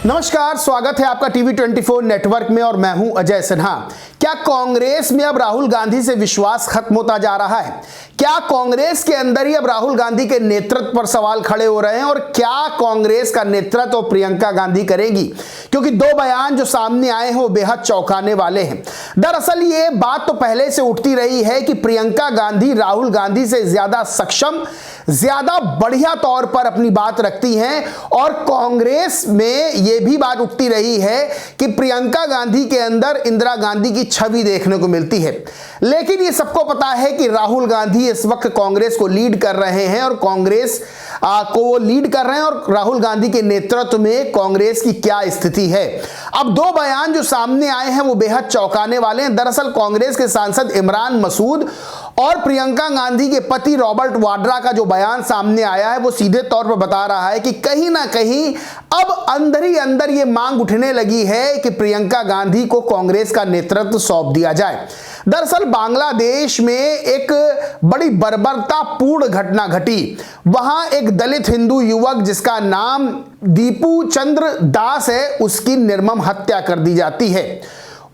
नमस्कार, स्वागत है आपका टीवी 24 नेटवर्क में और मैं हूं अजय सिन्हा। क्या कांग्रेस में अब राहुल गांधी से विश्वास खत्म होता जा रहा है? क्या कांग्रेस के अंदर ही अब राहुल गांधी के नेतृत्व पर सवाल खड़े हो रहे हैं? और क्या कांग्रेस का नेतृत्व प्रियंका गांधी करेंगी? क्योंकि दो बयान जो सामने आए हैं वो बेहद चौंकाने वाले हैं। दरअसल ये बात तो पहले से उठती रही है कि प्रियंका गांधी राहुल गांधी से ज्यादा सक्षम, ज्यादा बढ़िया तौर पर अपनी बात रखती हैं और कांग्रेस में यह भी बात उठती रही है कि प्रियंका गांधी के अंदर इंदिरा गांधी की छवि देखने को मिलती है। लेकिन ये सबको पता है कि राहुल गांधी इस वक्त कांग्रेस को लीड कर रहे हैं और कांग्रेस को वो लीड कर रहे हैं और राहुल गांधी के नेतृत्व में कांग्रेस की क्या स्थिति है। अब दो बयान जो सामने आए हैं वो बेहद चौंकाने वाले हैं। दरअसल कांग्रेस के सांसद इमरान मसूद और प्रियंका गांधी के पति रॉबर्ट वाड्रा का जो बयान सामने आया है वो सीधे तौर पर बता रहा है कि कहीं ना कहीं अब अंदर ही अंदर ये मांग उठने लगी है कि प्रियंका गांधी को कांग्रेस का नेतृत्व सौंप दिया जाए। दरअसल बांग्लादेश में एक बड़ी बर्बरतापूर्ण घटना घटी। वहां एक दलित हिंदू युवक जिसका नाम दीपू चंद्र दास है, उसकी निर्मम हत्या कर दी जाती है।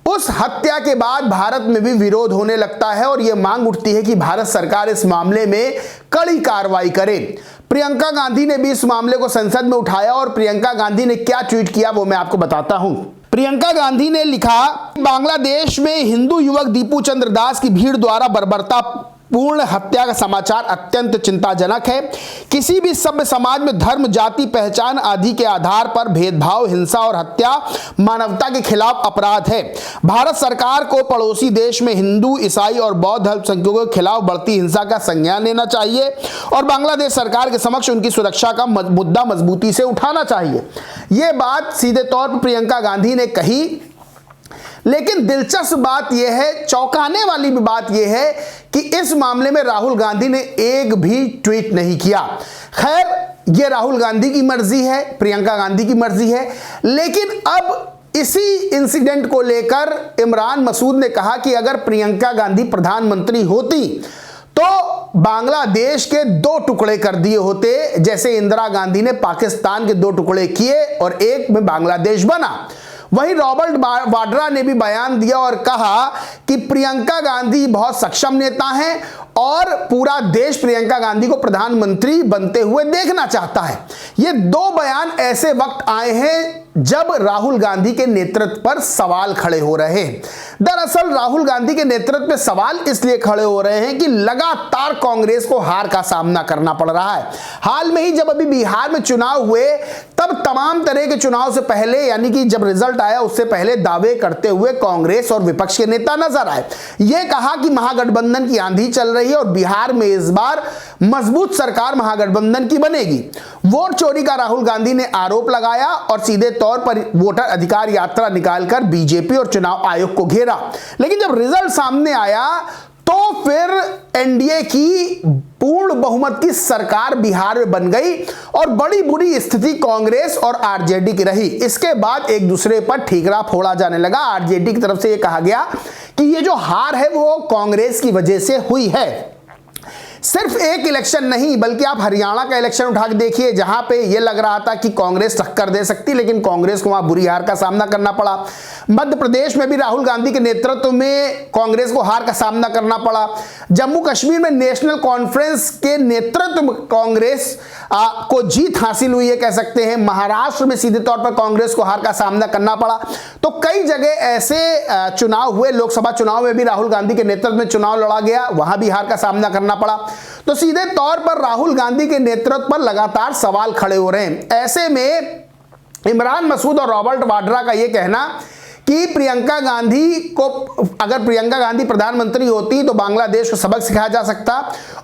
उस हत्या के बाद भारत में भी विरोध होने लगता है और यह मांग उठती है कि भारत सरकार इस मामले में कड़ी कार्रवाई करे। प्रियंका गांधी ने भी इस मामले को संसद में उठाया और प्रियंका गांधी ने क्या ट्वीट किया वो मैं आपको बताता हूं। प्रियंका गांधी ने लिखा, बांग्लादेश में हिंदू युवक दीपू चंद्र दास की भीड़ द्वारा बर्बरतापूर्ण हत्या का समाचार अत्यंत चिंताजनक है। किसी भी सभ्य समाज में धर्म, जाति, पहचान आदि के आधार पर भेदभाव, हिंसा और हत्या मानवता के खिलाफ अपराध है। भारत सरकार को पड़ोसी देश में हिंदू, ईसाई और बौद्ध अल्पसंख्यकों के खिलाफ बढ़ती हिंसा का संज्ञान लेना चाहिए और बांग्लादेश सरकार के समक्ष उनकी सुरक्षा का मुद्दा मजबूती से उठाना चाहिए। यह बात सीधे तौर पर प्रियंका गांधी ने कही। लेकिन दिलचस्प बात यह है, चौंकाने वाली भी बात यह है कि इस मामले में राहुल गांधी ने एक भी ट्वीट नहीं किया। खैर, यह राहुल गांधी की मर्जी है, प्रियंका गांधी की मर्जी है। लेकिन अब इसी इंसिडेंट को लेकर इमरान मसूद ने कहा कि अगर प्रियंका गांधी प्रधानमंत्री होती तो बांग्लादेश के दो टुकड़े कर दिए होते, जैसे इंदिरा गांधी ने पाकिस्तान के दो टुकड़े किए और एक में बांग्लादेश बना। वहीं रॉबर्ट वाड्रा ने भी बयान दिया और कहा कि प्रियंका गांधी बहुत सक्षम नेता हैं और पूरा देश प्रियंका गांधी को प्रधानमंत्री बनते हुए देखना चाहता है। ये दो बयान ऐसे वक्त आए हैं जब राहुल गांधी के नेतृत्व पर सवाल खड़े हो रहे हैं। दरअसल राहुल गांधी के नेतृत्व पे सवाल इसलिए खड़े हो रहे हैं कि लगातार कांग्रेस को हार का सामना करना पड़ रहा है। हाल में ही जब अभी बिहार में चुनाव हुए तब तमाम तरह के चुनाव से पहले, यानी कि जब रिजल्ट आया उससे पहले दावे करते हुए कांग्रेस और विपक्ष के नेता नजर आए। यह कहा कि महागठबंधन की आंधी चल रही है और बिहार में इस बार मजबूत सरकार महागठबंधन की बनेगी। वोट चोरी का राहुल गांधी ने आरोप लगाया और सीधे तौर पर वोटर अधिकार यात्रा निकालकर बीजेपी और चुनाव आयोग को घेरा। लेकिन जब रिजल्ट सामने आया तो फिर एनडीए की पूर्ण बहुमत की सरकार बिहार में बन गई और बड़ी बुरी स्थिति कांग्रेस और आरजेडी की रही। इसके बाद एक दूसरे पर ठीकरा फोड़ा जाने लगा। आरजेडी की तरफ से यह कहा गया कि ये जो हार है वो कांग्रेस की वजह से हुई है। सिर्फ एक इलेक्शन नहीं बल्कि आप हरियाणा का इलेक्शन उठा के देखिए, जहां पे ये लग रहा था कि कांग्रेस टक्कर दे सकती, लेकिन कांग्रेस को वहां बुरी हार का सामना करना पड़ा। मध्य प्रदेश में भी राहुल गांधी के नेतृत्व में कांग्रेस को हार का सामना करना पड़ा। जम्मू कश्मीर में नेशनल कॉन्फ्रेंस के नेतृत्व में कांग्रेस को जीत हासिल हुई है, कह सकते हैं। महाराष्ट्र में सीधे तौर पर कांग्रेस को हार का सामना करना पड़ा। तो कई जगह ऐसे चुनाव हुए, लोकसभा चुनाव में भी राहुल गांधी के नेतृत्व में चुनाव लड़ा गया, वहां भी हार का सामना करना पड़ा। तो सीधे तौर पर राहुल गांधी के नेतृत्व पर लगातार सवाल खड़े हो रहे हैं। ऐसे में इमरान मसूद और रॉबर्ट वाड्रा का यह कहना कि प्रियंका गांधी को, अगर प्रियंका गांधी प्रधानमंत्री होती तो बांग्लादेश को सबक सिखाया जा सकता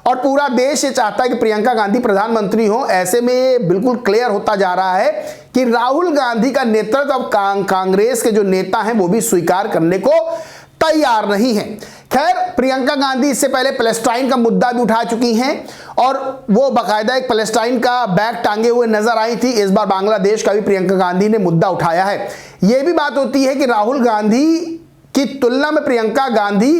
और पूरा देश ये चाहता है कि प्रियंका गांधी प्रधानमंत्री हो। ऐसे में ये बिल्कुल क्लियर होता जा रहा है कि राहुल गांधी का नेतृत्व अब कांग्रेस के जो नेता हैं वो भी स्वीकार करने को तैयार नहीं है। खैर, प्रियंका गांधी इससे पहले पैलेस्टाइन का मुद्दा भी उठा चुकी हैं और वो बाकायदा एक पैलेस्टाइन का बैग टांगे हुए नजर आई थी। इस बार बांग्लादेश का भी प्रियंका गांधी ने मुद्दा उठाया है। यह भी बात होती है कि राहुल गांधी की तुलना में प्रियंका गांधी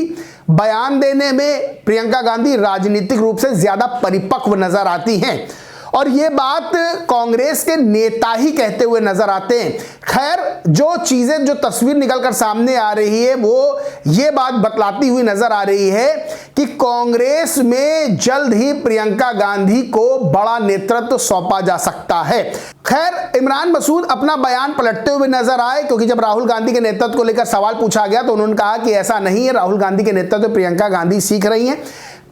बयान देने में, प्रियंका गांधी राजनीतिक रूप से ज्यादा परिपक्व नजर आती हैं और ये बात कांग्रेस के नेता ही कहते हुए नजर आते हैं। खैर, जो चीजें, जो तस्वीर निकलकर सामने आ रही है वो ये बात बतलाती हुई नजर आ रही है कि कांग्रेस में जल्द ही प्रियंका गांधी को बड़ा नेतृत्व सौंपा जा सकता है। खैर, इमरान मसूद अपना बयान पलटते हुए नजर आए, क्योंकि जब राहुल गांधी के नेतृत्व को लेकर सवाल पूछा गया तो उन्होंने कहा कि ऐसा नहीं है, राहुल गांधी के नेतृत्व प्रियंका गांधी सीख रही हैं।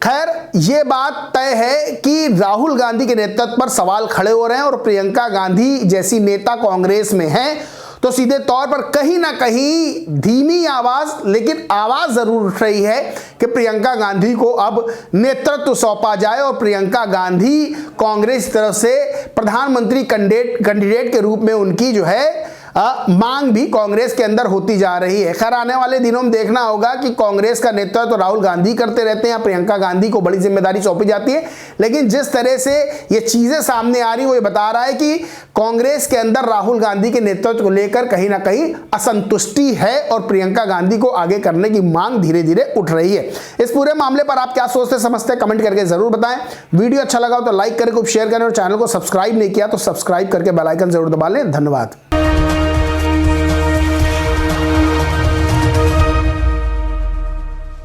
खैर, यह बात तय है कि राहुल गांधी के नेतृत्व पर सवाल खड़े हो रहे हैं और प्रियंका गांधी जैसी नेता कांग्रेस में है तो सीधे तौर पर कहीं ना कहीं धीमी आवाज, लेकिन आवाज जरूर उठ रही है कि प्रियंका गांधी को अब नेतृत्व सौंपा जाए और प्रियंका गांधी कांग्रेस तरफ से प्रधानमंत्री कैंडिडेट के रूप में उनकी जो है मांग भी कांग्रेस के अंदर होती जा रही है। खैर, आने वाले दिनों में देखना होगा कि कांग्रेस का नेतृत्व तो राहुल गांधी करते रहते हैं या प्रियंका गांधी को बड़ी जिम्मेदारी सौंपी जाती है। लेकिन जिस तरह से ये चीजें सामने आ रही वो ये बता रहा है कि कांग्रेस के अंदर राहुल गांधी के नेतृत्व को लेकर कहीं ना कहीं असंतुष्टि है और प्रियंका गांधी को आगे करने की मांग धीरे धीरे उठ रही है। इस पूरे मामले पर आप क्या सोचते समझते कमेंट करके जरूर बताएं। वीडियो अच्छा लगा हो तो लाइक करें, खूब शेयर करें और चैनल को सब्सक्राइब नहीं किया तो सब्सक्राइब करके बेल आइकन जरूर दबा लें। धन्यवाद।